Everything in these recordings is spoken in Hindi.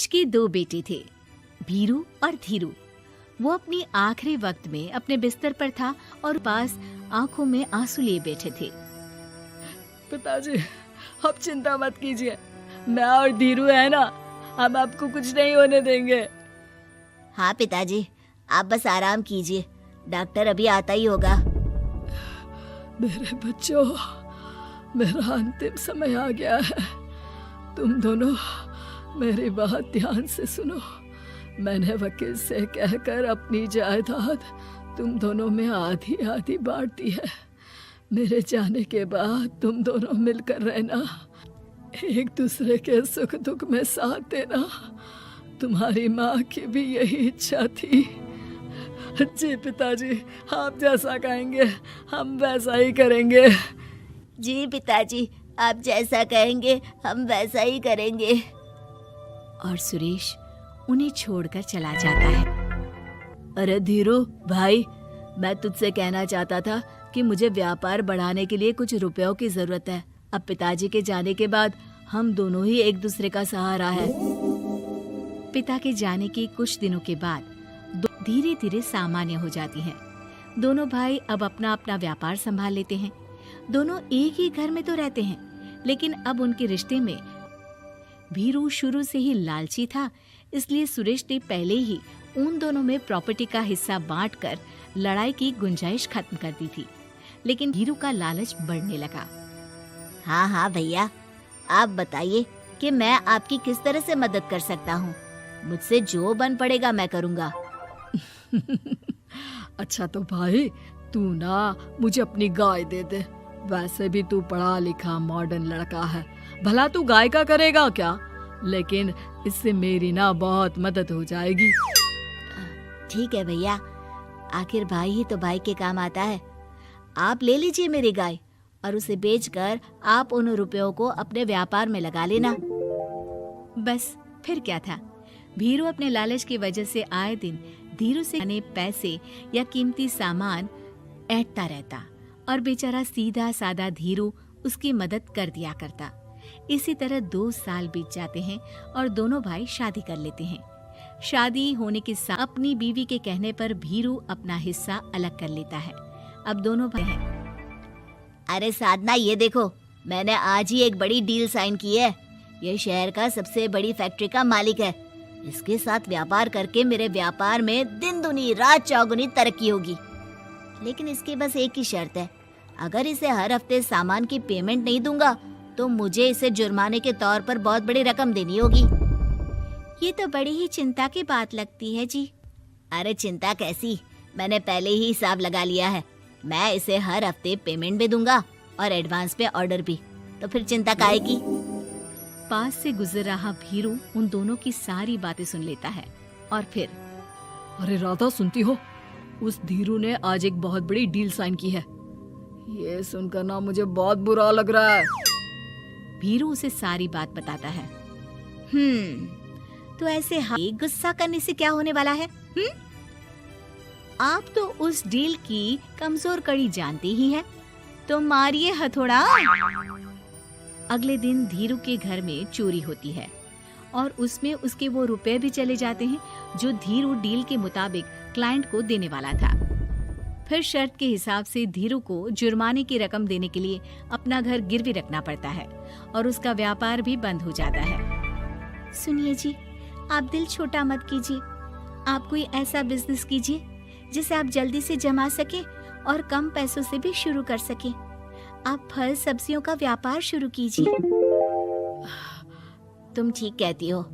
सुरेश के 2 बेटे थे, भीरू और धीरू। वो अपनी आखिरी वक्त में अपने बिस्तर पर था और पास आंखों में आंसू लिए बैठे थे। पिताजी, आप चिंता मत कीजिए, मैं और धीरू है ना, हम आपको कुछ नहीं होने देंगे। हाँ पिताजी, आप बस आराम कीजिए, डॉक्टर अभी आता ही होगा। मेरे बच्चों, मेरा अंतिम समय आ गया है। तुम दोनों मेरी बात ध्यान से सुनो। मैंने वकील से कहकर अपनी जायदाद तुम दोनों में आधी आधी बांट दी है। मेरे जाने के बाद तुम दोनों मिलकर रहना, एक दूसरे के सुख दुख में साथ देना। तुम्हारी माँ की भी यही इच्छा थी। जी पिताजी, आप जैसा कहेंगे हम वैसा ही करेंगे। जी पिताजी, आप जैसा कहेंगे हम वैसा ही करेंगे। और सुरेश उन्हें छोड़कर चला जाता है। अरे धीरू भाई, मैं तुझसे कहना चाहता था कि मुझे व्यापार बढ़ाने के लिए कुछ रुपयों की जरूरत है। अब पिताजी के जाने के बाद हम दोनों ही एक दूसरे का सहारा है। पिता के जाने के कुछ दिनों के बाद धीरे धीरे सामान्य हो जाती हैं। दोनों भाई अब अपना अपना व्यापार संभाल लेते हैं। दोनों एक ही घर में तो रहते हैं, लेकिन अब उनके रिश्ते में भीरू शुरू से ही लालची था, इसलिए सुरेश ने पहले ही उन दोनों में प्रॉपर्टी का हिस्सा बांटकर लड़ाई की गुंजाइश खत्म कर दी थी। लेकिन भीरू का लालच बढ़ने लगा। हाँ हाँ भैया, आप बताइए कि मैं आपकी किस तरह से मदद कर सकता हूँ। मुझसे जो बन पड़ेगा मैं करूँगा। अच्छा तो भाई, तू ना मुझे अपनी गाय दे दे। वैसे भी तू पढ़ा लिखा मॉडर्न लड़का है, भला तू गाय का करेगा क्या? लेकिन इससे मेरी ना बहुत मदद हो जाएगी। ठीक है भैया, आखिर भाई ही तो भाई के काम आता है। आप ले लीजिए मेरी गाय और उसे बेचकर आप उन रुपयों को अपने व्यापार में लगा लेना। बस फिर क्या था, भीरू अपने लालच की वजह से आए दिन धीरू से आने पैसे या कीमती सामान ऐंठता रहता और बेचारा सीधा सादा धीरू उसकी मदद कर दिया करता। इसी तरह 2 साल बीत जाते हैं और दोनों भाई शादी कर लेते हैं। शादी होने के साथ अपनी बीवी के कहने पर भीरू अपना हिस्सा अलग कर लेता है। अब दोनों भाई हैं। अरे साधना, ये देखो, मैंने आज ही एक बड़ी डील साइन की है। ये शहर का सबसे बड़ी फैक्ट्री का मालिक है। इसके साथ व्यापार करके मेरे व्यापार में दिन दुनी रात चौगुनी तरक्की होगी। लेकिन इसकी बस एक ही शर्त है, अगर इसे हर हफ्ते सामान की पेमेंट नहीं दूंगा तो मुझे इसे जुर्माने के तौर पर बहुत बड़ी रकम देनी होगी। ये तो बड़ी ही चिंता की बात लगती है जी। अरे चिंता कैसी, मैंने पहले ही हिसाब लगा लिया है। मैं इसे हर हफ्ते पेमेंट भी दूंगा और एडवांस पे ऑर्डर भी, तो फिर चिंता काहे की। पास से गुजर रहा भीरू उन दोनों की सारी बातें सुन लेता है और फिर, अरे राधा, सुनती हो? उस धीरू ने आज एक बहुत बड़ी डील साइन की है। ये सुनकर ना मुझे बहुत बुरा लग रहा है। भीरू उसे सारी बात बताता है। तो ऐसे गुस्सा करने से क्या होने वाला है? आप तो उस डील की कमजोर कड़ी जानते ही हैं, तो मारिए हथौड़ा। अगले दिन धीरू के घर में चोरी होती है और उसमें उसके वो रुपए भी चले जाते हैं जो धीरू डील के मुताबिक क्लाइंट को देने वाला था। फिर शर्त के हिसाब से धीरू को जुर्माने की रकम देने के लिए अपना घर गिरवी रखना पड़ता है और उसका व्यापार भी बंद हो जाता है। सुनिए जी, आप दिल छोटा मत कीजिए। आप कोई ऐसा बिजनेस कीजिए जिसे आप जल्दी से जमा सके और कम पैसों से भी शुरू कर सके। आप फल सब्जियों का व्यापार शुरू कीजिए। तुम ठीक कहती हो,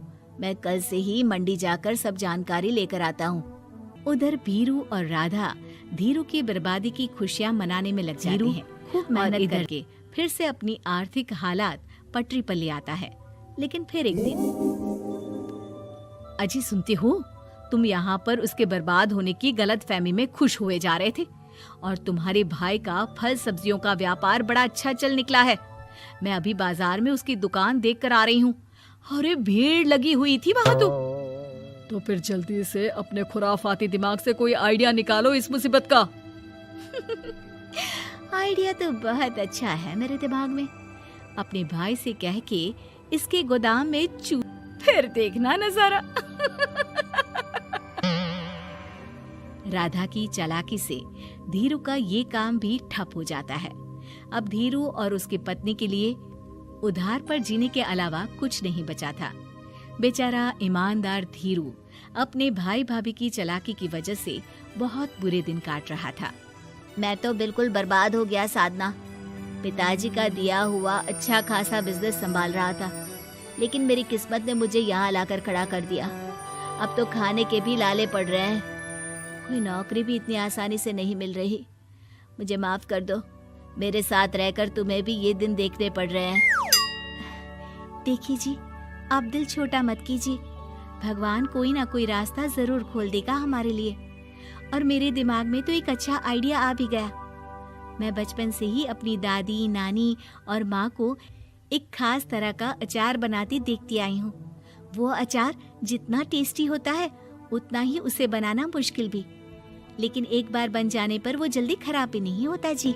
मैं कल से ही मंडी जाकर सब जानकारी लेकर आता हूँ। उधर भीरू और राधा धीरू की बर्बादी की खुशियां मनाने में लग जाते हैं। खूब मेहनत करके फिर से अपनी आर्थिक हालात पटरी पर ले आता है। लेकिन फिर एक दिन, अजी सुनती हो, तुम यहाँ पर उसके बर्बाद होने की गलतफहमी में खुश हुए जा रहे थे और तुम्हारे भाई का फल सब्जियों का व्यापार बड़ा अच्छा चल निकला है। मैं अभी बाजार में उसकी दुकान देख कर आ रही हूँ। अरे भीड़ लगी हुई थी वहाँ तो फिर जल्दी से अपने खुराफाती दिमाग से कोई आइडिया निकालो इस मुसीबत का। आइडिया तो बहुत अच्छा है मेरे दिमाग में। अपने भाई से कह के इसके गोदाम में फिर देखना नजारा। राधा की चालाकी से धीरू का ये काम भी ठप हो जाता है। अब धीरू और उसकी पत्नी के लिए उधार पर जीने के अलावा कुछ नहीं बचा था। बेचारा ईमानदार धीरू अपने भाई भाभी की चालाकी की वजह से बहुत बुरे दिन काट रहा था। मैं तो बिल्कुल बर्बाद हो गया साधना। पिताजी का दिया हुआ अच्छा खासा बिजनेस संभाल रहा था, लेकिन मेरी किस्मत ने मुझे यहाँ लाकर खड़ा कर दिया। अब तो खाने के भी लाले पड़ रहे हैं। कोई नौकरी भी इतनी आसानी से नहीं मिल रही। मुझे माफ कर दो, मेरे साथ रहकर तुम्हें भी ये दिन देखने पड़ रहे हैं। देखिए जी, आप दिल छोटा मत कीजिए। भगवान कोई ना कोई रास्ता जरूर खोल देगा हमारे लिए। और मेरे दिमाग में तो एक अच्छा आइडिया आ भी गया। मैं बचपन से ही अपनी दादी, नानी और माँ को एक खास तरह का अचार बनाती देखती आई हूँ। वो अचार जितना टेस्टी होता है उतना ही उसे बनाना मुश्किल भी, लेकिन एक बार बन जाने पर वो जल्दी खराब भी नहीं होता जी।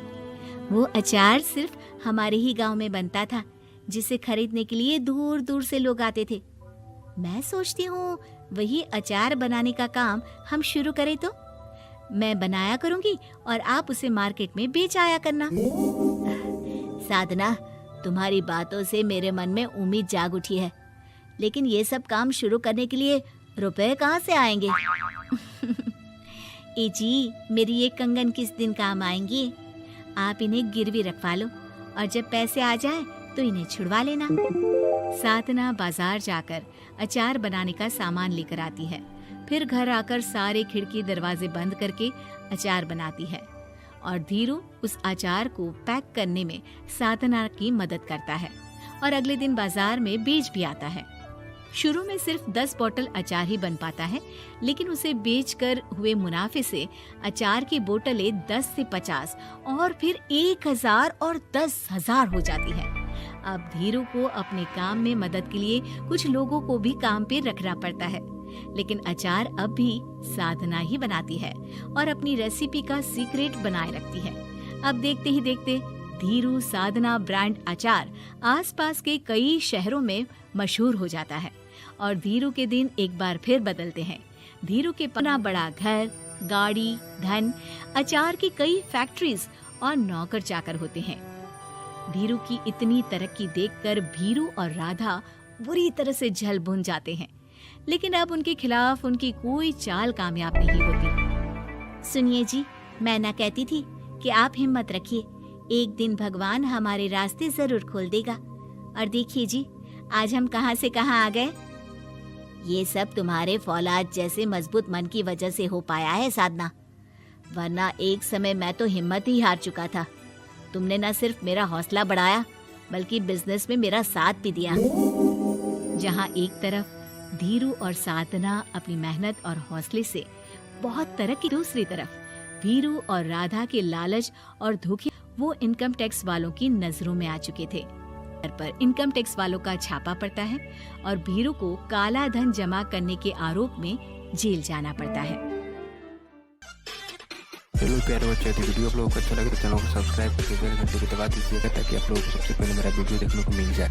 वो अचार सिर्फ हमारे ही गांव में बनता था, जिसे खरीदने के लिए दूर दूर से लोग आते थे। मैं सोचती हूँ वही अचार बनाने का काम हम शुरू करें तो। मैं बनाया करूँगी और आप उसे मार्केट में बेच आया करना। साधना, तुम्हारी बातों से मेरे मन में उम्मीद जाग उठी है, लेकिन ये सब काम शुरू करने के लिए रुपए कहाँ से आएंगे? ए जी, मेरी ये कंगन किस दिन काम आएंगी? आप इन्हें गिरवी रखवा लो और जब पैसे आ जाए तो इन्हें छुड़वा लेना। साधना बाजार जाकर अचार बनाने का सामान लेकर आती है। फिर घर आकर सारे खिड़की दरवाजे बंद करके अचार बनाती है और धीरू उस अचार को पैक करने में साधना की मदद करता है और अगले दिन बाजार में बेच भी आता है। शुरू में सिर्फ 10 बोतल अचार ही बन पाता है, लेकिन उसे बेचकर हुए मुनाफे से अचार की बोतलें 10 से 50 और फिर 1000 और 10,000 हो जाती है। अब धीरू को अपने काम में मदद के लिए कुछ लोगों को भी काम पे रखना पड़ता है, लेकिन अचार अब भी साधना ही बनाती है और अपनी रेसिपी का सीक्रेट बनाए रखती है। अब देखते ही देखते धीरू साधना ब्रांड अचार आसपास के कई शहरों में मशहूर हो जाता है और धीरू के दिन एक बार फिर बदलते हैं। धीरू के अपना बड़ा घर, गाड़ी, धन, अचार की कई फैक्ट्रीज और नौकर चाकर होते हैं। धीरू की इतनी तरक्की देखकर भीरू और राधा बुरी तरह से जल भुन जाते हैं, लेकिन अब उनके खिलाफ उनकी कोई चाल कामयाब नहीं होती। सुनिए जी, मैं ना कहती थी कि आप हिम्मत रखिए, एक दिन भगवान हमारे रास्ते जरूर खोल देगा। और देखिए जी, आज हम कहां से कहां आ गए। ये सब तुम्हारे फौलाद जैसे मजबूत मन की वजह से हो पाया है साधना, वरना एक समय मैं तो हिम्मत ही हार चुका था। तुमने न सिर्फ मेरा हौसला बढ़ाया, बल्कि बिजनेस में मेरा साथ भी दिया। जहां एक तरफ धीरू और साधना अपनी मेहनत और हौसले से बहुत तरक्की, दूसरी तरफ भीरू और राधा के लालच और धोखे वो इनकम टैक्स वालों की नजरों में आ चुके थे। पर इनकम टैक्स वालों का छापा पड़ता है और भीरू को काला धन जमा करने के आरोप में जेल जाना पड़ता है। चलो प्यारे बच्चे, यदि वीडियो आप लोगों को अच्छा लगे तो चैनल को सब्सक्राइब करके बेल घंटे को दबा दीजिएगा ताकि आप लोगों को सबसे पहले मेरा वीडियो देखने को मिल जाए।